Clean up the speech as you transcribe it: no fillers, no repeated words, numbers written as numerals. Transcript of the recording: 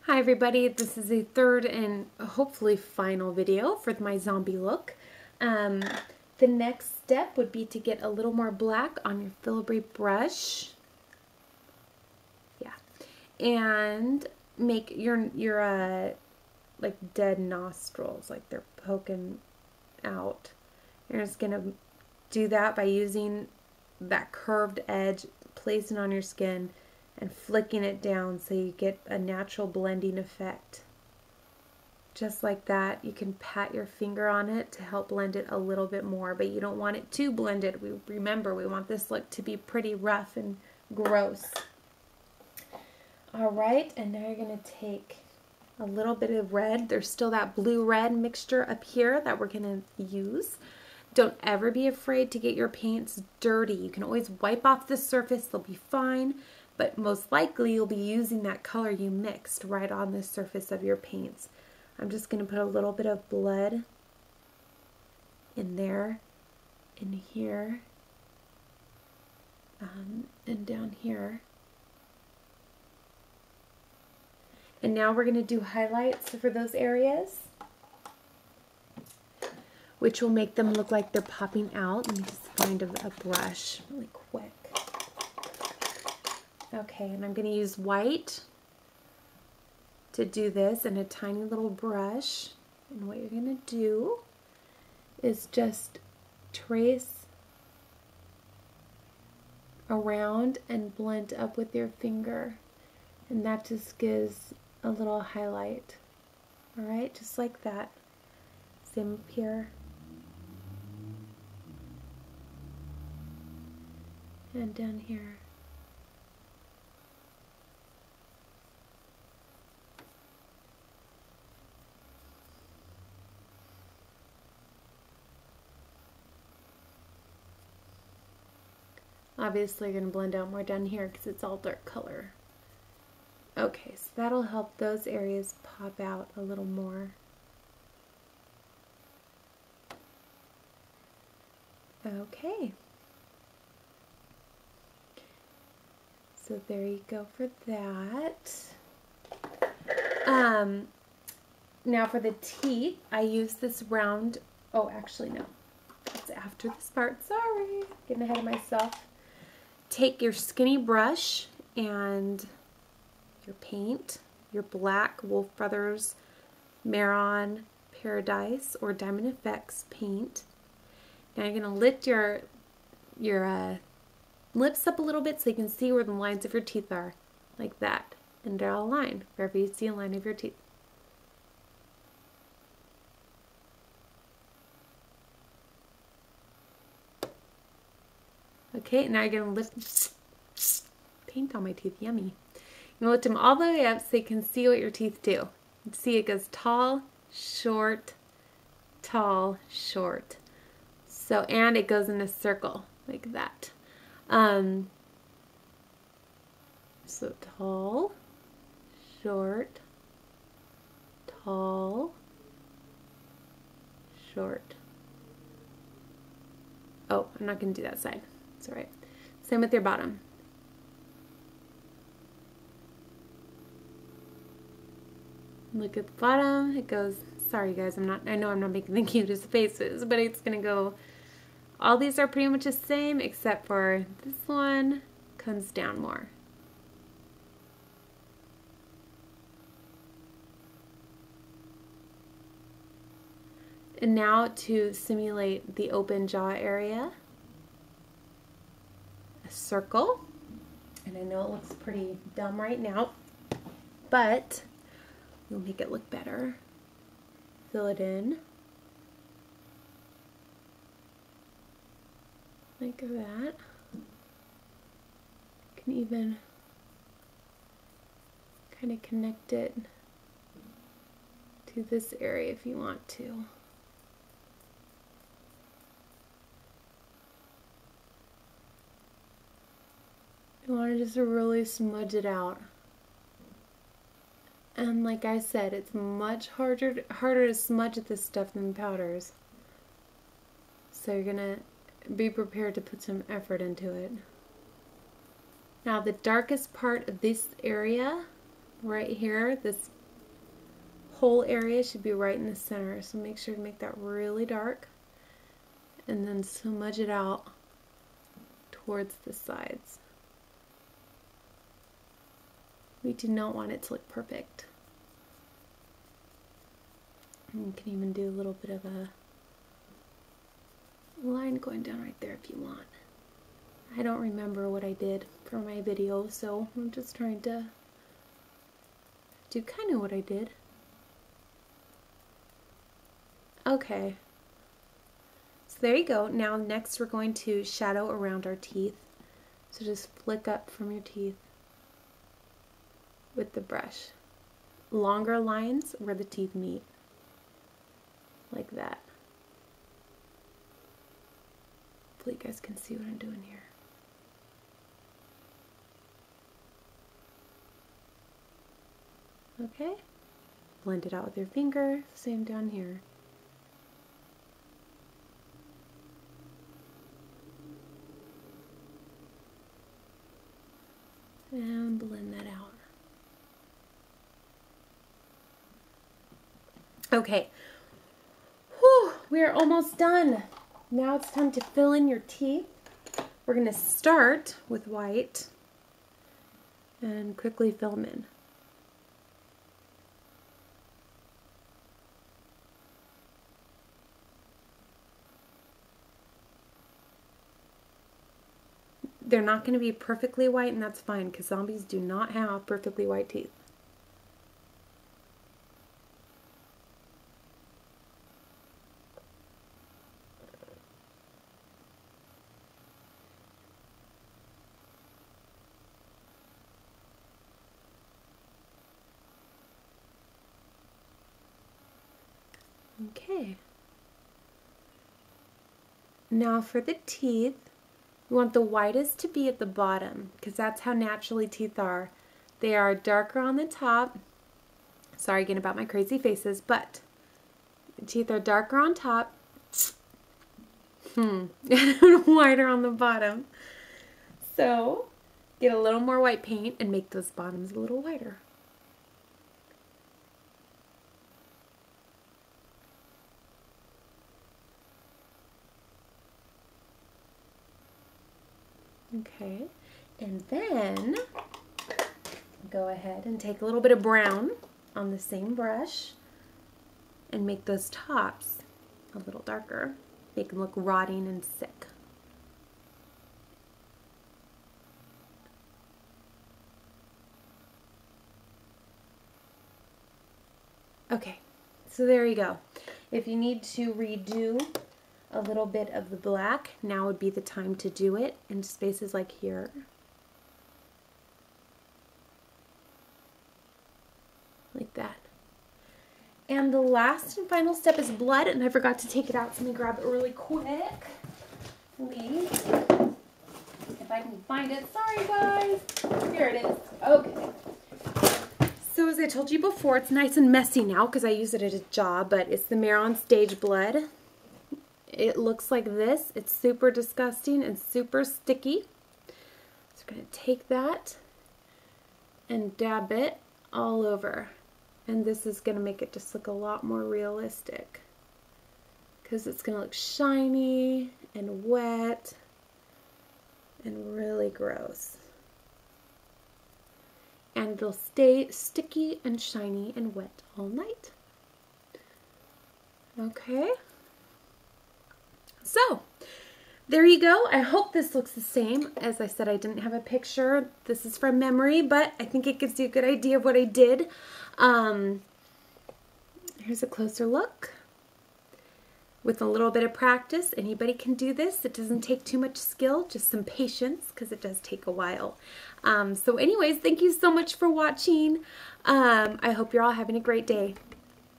Hi everybody, this is a third and hopefully final video for my zombie look. The next step would be to get a little more black on your filigree brush. Yeah. And make your like dead nostrils, like they're poking out. You're just gonna do that by using that curved edge, placing it on your skin and flicking it down so you get a natural blending effect. Just like that. You can pat your finger on it to help blend it a little bit more, but you don't want it too blended. Remember, we want this look to be pretty rough and gross. Alright, and now you're going to take a little bit of red. There's still that blue-red mixture up here that we're going to use. Don't ever be afraid to get your paints dirty. You can always wipe off the surface, they'll be fine. But most likely you'll be using that color you mixed right on the surface of your paints. I'm just going to put a little bit of blood in there, in here, and down here. And now we're going to do highlights for those areas, which will make them look like they're popping out. Let me just find a brush really quick. Okay, and I'm going to use white to do this and a tiny little brush. And what you're going to do is just trace around and blend up with your finger. And that just gives a little highlight. Alright, just like that. Same up here. And down here. Obviously, you're going to blend out more down here because it's all dark color. Okay, so that'll help those areas pop out a little more. Okay. So there you go for that. Now for the teeth, I use this round, oh actually no, that's after this part, sorry, getting ahead of myself. Take your skinny brush and your paint, your black Wolf Brothers Mehron Paradise or Diamond Effects paint. Now you're going to lift your lips up a little bit so you can see where the lines of your teeth are, like that, and draw a line wherever you see a line of your teeth. Okay, now you're going to lift, paint on my teeth, yummy. You're going to lift them all the way up so you can see what your teeth do. See, it goes tall, short, tall, short. So, and it goes in a circle, like that. So tall, short, tall, short. Oh, I'm not going to do that side. It's alright. Same with your bottom. Look at the bottom. It goes, sorry guys, I know I'm not making the cutest faces, but it's going to go, all these are pretty much the same except for this one comes down more. And now to simulate the open jaw area, a circle, and I know it looks pretty dumb right now, but we'll make it look better. Fill it in like that. You can even kind of connect it to this area if you want to. You want to just really smudge it out. And like I said, it's much harder to smudge this stuff than powders. So you're going to be prepared to put some effort into it. Now the darkest part of this area right here. This whole area should be right in the center, so make sure to make that really dark and then smudge it out towards the sides. We do not want it to look perfect. You can even do a little bit of a line going down right there if you want. I don't remember what I did for my video, so I'm just trying to do kind of what I did. Okay. So there you go. Now next we're going to shadow around our teeth. So just flick up from your teeth with the brush. Longer lines where the teeth meet. Like that. Hopefully you guys can see what I'm doing here. Okay, blend it out with your finger, same down here. And blend that out. Okay, whew, we are almost done. Now it's time to fill in your teeth. We're going to start with white and quickly fill them in. They're not going to be perfectly white, and that's fine because zombies do not have perfectly white teeth. Okay. Now for the teeth, we want the whitest to be at the bottom because that's how naturally teeth are. They are darker on the top. Sorry again about my crazy faces, but teeth are darker on top, and whiter on the bottom. So get a little more white paint and make those bottoms a little whiter. Okay, and then go ahead and take a little bit of brown on the same brush and make those tops a little darker. Make them look rotting and sick. Okay, so there you go. If you need to redo a little bit of the black, now would be the time to do it in spaces like here. Like that. And the last and final step is blood, and I forgot to take it out, so let me grab it really quick. Please. If I can find it. Sorry guys. Here it is. Okay. So as I told you before, it's nice and messy now because I use it at a job, but it's the Mehron Stage Blood. It looks like this. It's super disgusting and super sticky. So I'm going to take that and dab it all over. And this is going to make it just look a lot more realistic. Because it's going to look shiny and wet and really gross. And it'll stay sticky and shiny and wet all night. Okay. So, there you go. I hope this looks the same. As I said, I didn't have a picture. This is from memory, but I think it gives you a good idea of what I did. Here's a closer look. With a little bit of practice, anybody can do this. It doesn't take too much skill, just some patience, because it does take a while. So anyways, thank you so much for watching. I hope you're all having a great day.